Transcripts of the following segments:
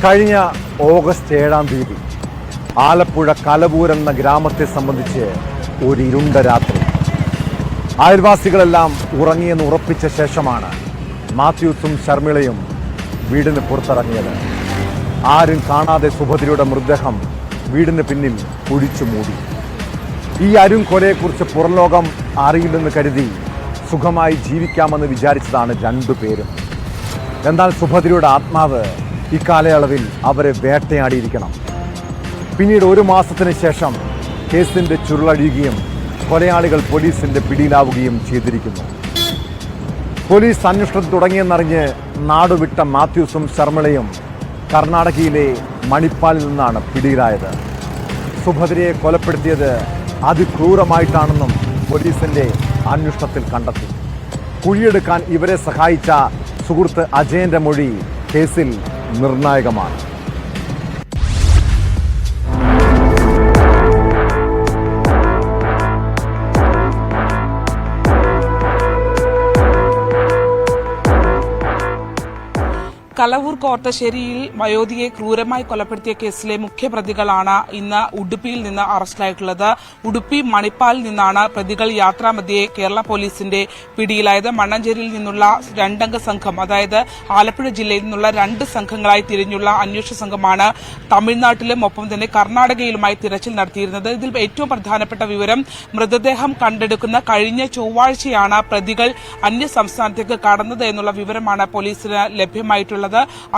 കഴിഞ്ഞ ഓഗസ്റ്റ് 7-ാം തീയതി ആലപ്പുഴ കലവൂർ എന്ന ഗ്രാമത്തെ സംബന്ധിച്ച് ഒരു ഇരുണ്ട രാത്രി. അയൽവാസികളെല്ലാം ഉറങ്ങിയെന്ന് ഉറപ്പിച്ച ശേഷമാണ് മാത്യൂസും ശർമിളയും വീടിന് പുറത്തിറങ്ങിയത്. ആരും കാണാതെ സുഭദ്രയുടെ മൃതദേഹം വീടിന് പിന്നിൽ കുഴിച്ചു മൂടി. ഈ അരുൺ കൊലയെക്കുറിച്ച് പുറംലോകം അറിയില്ലെന്ന് കരുതി സുഖമായി ജീവിക്കാമെന്ന് വിചാരിച്ചതാണ് രണ്ടുപേരും. എന്നാൽ സുഭദ്രയുടെ ആത്മാവ് ഇക്കാലയളവിൽ അവരെ വേട്ടയാടിയിരിക്കണം. പിന്നീട് 1 മാസത്തിന് ശേഷം കേസിന്റെ ചുരുളഴിയുകയും കൊലയാളികൾ പോലീസിന്റെ പിടിയിലാവുകയും ചെയ്തിരിക്കുന്നു. പോലീസ് അന്വേഷണം തുടങ്ങിയെന്നറിഞ്ഞ് നാടുവിട്ട മാത്യൂസും ശർമിളയും കർണാടകയിലെ മണിപ്പാലിൽ നിന്നാണ് പിടിയിലായത്. സുഭദ്രയെ കൊലപ്പെടുത്തിയത് അതിക്രൂരമായിട്ടാണെന്നും പോലീസിന്റെ അന്വേഷണത്തിൽ കണ്ടെത്തി. കുഴിയെടുക്കാൻ ഇവരെ സഹായിച്ച സുഹൃത്ത് അജയന്റെ മൊഴി കേസിൽ നിർണായകമാണ്. കലവൂർ കോർട്ടശ്ശേരിയിൽ വയോധികയെ ക്രൂരമായി കൊലപ്പെടുത്തിയ കേസിലെ മുഖ്യപ്രതികളാണ് ഇന്ന് ഉടുപ്പിയിൽ നിന്ന് അറസ്റ്റിലായിട്ടുള്ളത്. ഉടുപ്പി മണിപ്പാലിൽ നിന്നാണ് പ്രതികൾ യാത്രാമധ്യേ കേരള പോലീസിന്റെ പിടിയിലായത്. മണ്ണഞ്ചേരിയിൽ നിന്നുള്ള 2 അംഗ സംഘം, അതായത് ആലപ്പുഴ ജില്ലയിൽ നിന്നുള്ള 2 സംഘങ്ങളായി തിരിഞ്ഞുള്ള അന്വേഷണ സംഘമാണ് തമിഴ്നാട്ടിലും ഒപ്പം തന്നെ കർണാടകയിലുമായി തിരച്ചിൽ നടത്തിയിരുന്നത്. ഇതിൽ ഏറ്റവും പ്രധാനപ്പെട്ട വിവരം, മൃതദേഹം കണ്ടെടുക്കുന്ന കഴിഞ്ഞ ചൊവ്വാഴ്ചയാണ് പ്രതികൾ അന്യ സംസ്ഥാനത്തേക്ക് കടന്നത് എന്നുള്ള വിവരമാണ് പോലീസിന് ലഭ്യമായിട്ടുള്ളത്.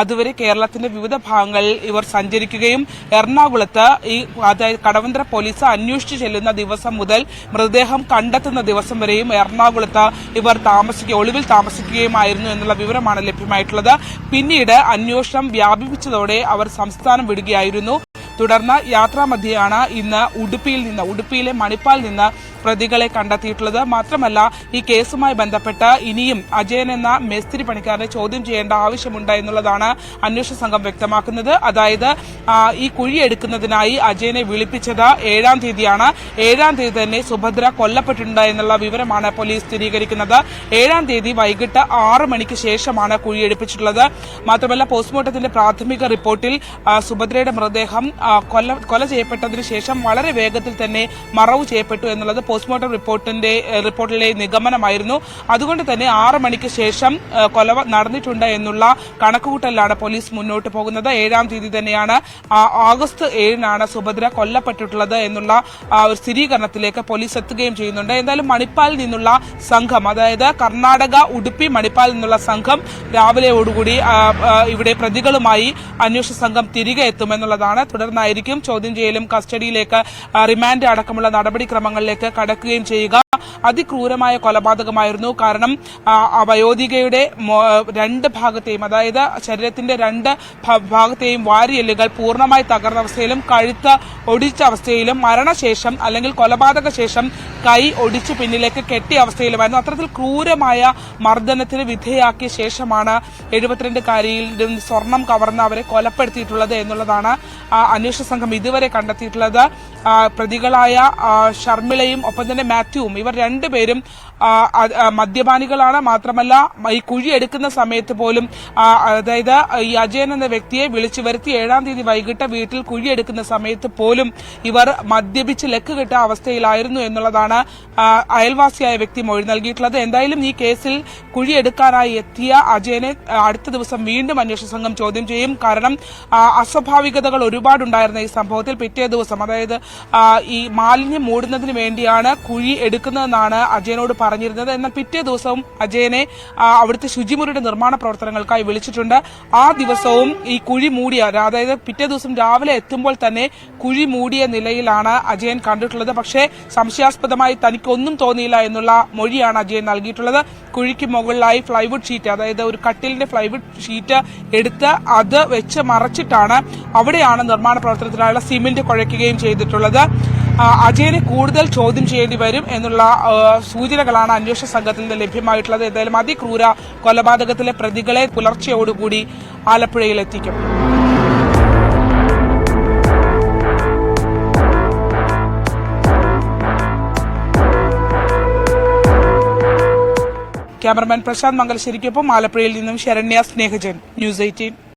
അതുവരെ കേരളത്തിന്റെ വിവിധ ഭാഗങ്ങളിൽ ഇവർ സഞ്ചരിക്കുകയും എറണാകുളത്ത് അതായത് കടവന്ത്ര പോലീസ് അന്വേഷിച്ചു ചെല്ലുന്ന ദിവസം മുതൽ മൃതദേഹം കണ്ടെത്തുന്ന ദിവസം വരെയും എറണാകുളത്ത് ഇവർ ഒളിവിൽ താമസിക്കുകയുമായിരുന്നു എന്നുള്ള വിവരമാണ് ലഭ്യമായിട്ടുള്ളത്. പിന്നീട് അന്വേഷണം വ്യാപിപ്പിച്ചതോടെ അവർ സംസ്ഥാനം വിടുകയായിരുന്നു. തുടർന്ന് യാത്രാമധ്യയാണ് ഇന്ന് ഉടുപ്പിയിലെ മണിപ്പാലിൽ നിന്ന് പ്രതികളെ കണ്ടെത്തിയിട്ടുള്ളത്. മാത്രമല്ല, ഈ കേസുമായി ബന്ധപ്പെട്ട് ഇനിയും അജയൻ എന്ന മേസ്തിരി പണിക്കാരനെ ചോദ്യം ചെയ്യേണ്ട ആവശ്യമുണ്ട് എന്നുള്ളതാണ് അന്വേഷണ സംഘം വ്യക്തമാക്കുന്നത്. അതായത് ഈ കുഴിയെടുക്കുന്നതിനായി അജയനെ വിളിപ്പിച്ചത് 7-ാം തീയതിയാണ്. 7-ാം തീയതി തന്നെ സുഭദ്ര കൊല്ലപ്പെട്ടിട്ടുണ്ട് എന്നുള്ള വിവരമാണ് പോലീസ് സ്ഥിരീകരിക്കുന്നത്. 7-ാം തീയതി വൈകിട്ട് 6 മണിക്ക് ശേഷമാണ് കുഴിയെടുപ്പിച്ചിട്ടുള്ളത്. മാത്രമല്ല, പോസ്റ്റ്മോർട്ടത്തിന്റെ പ്രാഥമിക റിപ്പോർട്ടിൽ സുഭദ്രയുടെ മൃതദേഹം കൊല ചെയ്യപ്പെട്ടതിന് ശേഷം വളരെ വേഗത്തിൽ തന്നെ മറവു ചെയ്യപ്പെട്ടു എന്നുള്ളത് പോസ്റ്റ്മോർട്ടം റിപ്പോർട്ടിലെ നിഗമനമായിരുന്നു. അതുകൊണ്ട് തന്നെ 6 മണിക്ക് ശേഷം കൊല നടന്നിട്ടുണ്ട് എന്നുള്ള കണക്കുകൂട്ടലിലാണ് പോലീസ് മുന്നോട്ട് പോകുന്നത്. 7-ാം തീയതി തന്നെയാണ്, ഓഗസ്റ്റ് 7-നാണ് സുഭദ്ര കൊല്ലപ്പെട്ടിട്ടുള്ളത് എന്നുള്ള ഒരു സ്ഥിരീകരണത്തിലേക്ക് പോലീസ് എത്തുകയും ചെയ്യുന്നുണ്ട്. എന്തായാലും മണിപ്പാലിൽ നിന്നുള്ള സംഘം, അതായത് കർണാടക ഉടുപ്പി മണിപ്പാലിൽ നിന്നുള്ള സംഘം രാവിലെയോടുകൂടി ഇവിടെ പ്രതികളുമായി അന്വേഷണ സംഘം തിരികെ എത്തുമെന്നുള്ളതാണ്. തുടർന്നായിരിക്കും ചോദ്യം ചെയ്യലും കസ്റ്റഡിയിലേക്ക് റിമാൻഡ് അടക്കമുള്ള നടപടിക്രമങ്ങളിലേക്ക് കടക്കുകയും ചെയ്യുക. അതിക്രൂരമായ കൊലപാതകമായിരുന്നു. കാരണം വയോധികയുടെ 2 ഭാഗത്തെയും, അതായത് ശരീരത്തിന്റെ 2 ഭാഗത്തെയും വാരിയെല്ലുകൾ പൂർണ്ണമായി തകർന്ന അവസ്ഥയിലും കഴുത്ത് ഒടിച്ച അവസ്ഥയിലും മരണശേഷം അല്ലെങ്കിൽ കൊലപാതക ശേഷം കൈ ഒടിച്ച് പിന്നിലേക്ക് കെട്ടിയ അവസ്ഥയിലുമായിരുന്നു. അത്തരത്തിൽ ക്രൂരമായ മർദ്ദനത്തിന് വിധേയാക്കിയ ശേഷമാണ് 72-കാരിയിൽ സ്വർണം കവർന്ന് അവരെ കൊലപ്പെടുത്തിയിട്ടുള്ളത് എന്നുള്ളതാണ് അന്വേഷണ സംഘം ഇതുവരെ കണ്ടെത്തിയിട്ടുള്ളത്. പ്രതികളായ ശർമിളയും ഒപ്പം തന്നെ മാത്യുവും, ഇവർ 2 പേരും മദ്യപാനികളാണ്. മാത്രമല്ല, ഈ കുഴിയെടുക്കുന്ന സമയത്ത് പോലും, അതായത് ഈ അജയൻ എന്ന വ്യക്തിയെ വിളിച്ചു വരുത്തി 7-ാം തീയതി വൈകിട്ട് വീട്ടിൽ കുഴിയെടുക്കുന്ന സമയത്ത് പോലും ഇവർ മദ്യപിച്ച് ലക്ക് കെട്ട അവസ്ഥയിലായിരുന്നു എന്നുള്ളതാണ് അയൽവാസിയായ വ്യക്തി മൊഴി നൽകിയിട്ടുള്ളത്. എന്തായാലും ഈ കേസിൽ കുഴിയെടുക്കാനായി എത്തിയ അജയനെ അടുത്ത ദിവസം വീണ്ടും അന്വേഷണ സംഘം ചോദ്യം ചെയ്യും. കാരണം അസ്വാഭാവികതകൾ ഒരുപാടുണ്ടായിരുന്ന ഈ സംഭവത്തിൽ പിറ്റേ ദിവസം, അതായത് ഈ മാലിന്യം മൂടുന്നതിന് വേണ്ടിയാണ് കുഴി എടുക്കുന്നതെന്നാണ് അജയനോട് പറഞ്ഞിരുന്നത്. എന്നാൽ പിറ്റേ ദിവസവും അജയനെ അവിടുത്തെ ശുചിമുറിയുടെ നിർമ്മാണ പ്രവർത്തനങ്ങൾക്കായി വിളിച്ചിട്ടുണ്ട്. ആ ദിവസവും ഈ കുഴി മൂടിയ, അതായത് പിറ്റേ ദിവസം രാവിലെ എത്തുമ്പോൾ തന്നെ കുഴി മൂടിയ നിലയിലാണ് അജയൻ കണ്ടിട്ടുള്ളത്. പക്ഷേ സംശയാസ്പദമായി തനിക്കൊന്നും തോന്നിയില്ല എന്നുള്ള മൊഴിയാണ് അജയൻ നൽകിയിട്ടുള്ളത്. കുഴിക്ക് മുകളിലായി പ്ലൈവുഡ് ഷീറ്റ്, അതായത് ഒരു കട്ടിലിന്റെ പ്ലൈവുഡ് ഷീറ്റ് എടുത്ത് അത് വെച്ച് മറച്ചിട്ടാണ് അവിടെയാണ് നിർമ്മാണ പ്രവർത്തനത്തിനായുള്ള സിമന്റ് കുഴയ്ക്കുകയും ചെയ്തിട്ടുള്ളത്. അജയനെ കൂടുതൽ ചോദ്യം ചെയ്യേണ്ടി വരും എന്നുള്ള സൂചനകളാണ് അന്വേഷണ സംഘത്തിൽ നിന്ന് ലഭ്യമായിട്ടുള്ളത്. എന്തായാലും അതിക്രൂര കൊലപാതകത്തിലെ പ്രതികളെ പുലർച്ചെയോടുകൂടി ആലപ്പുഴയിലെത്തിക്കും. ക്യാമറമാൻ പ്രശാന്ത് മംഗലശ്ശേരിക്കൊപ്പം ആലപ്പുഴയിൽ നിന്നും ശരണ്യ സ്നേഹജൻ, ന്യൂസ് 18.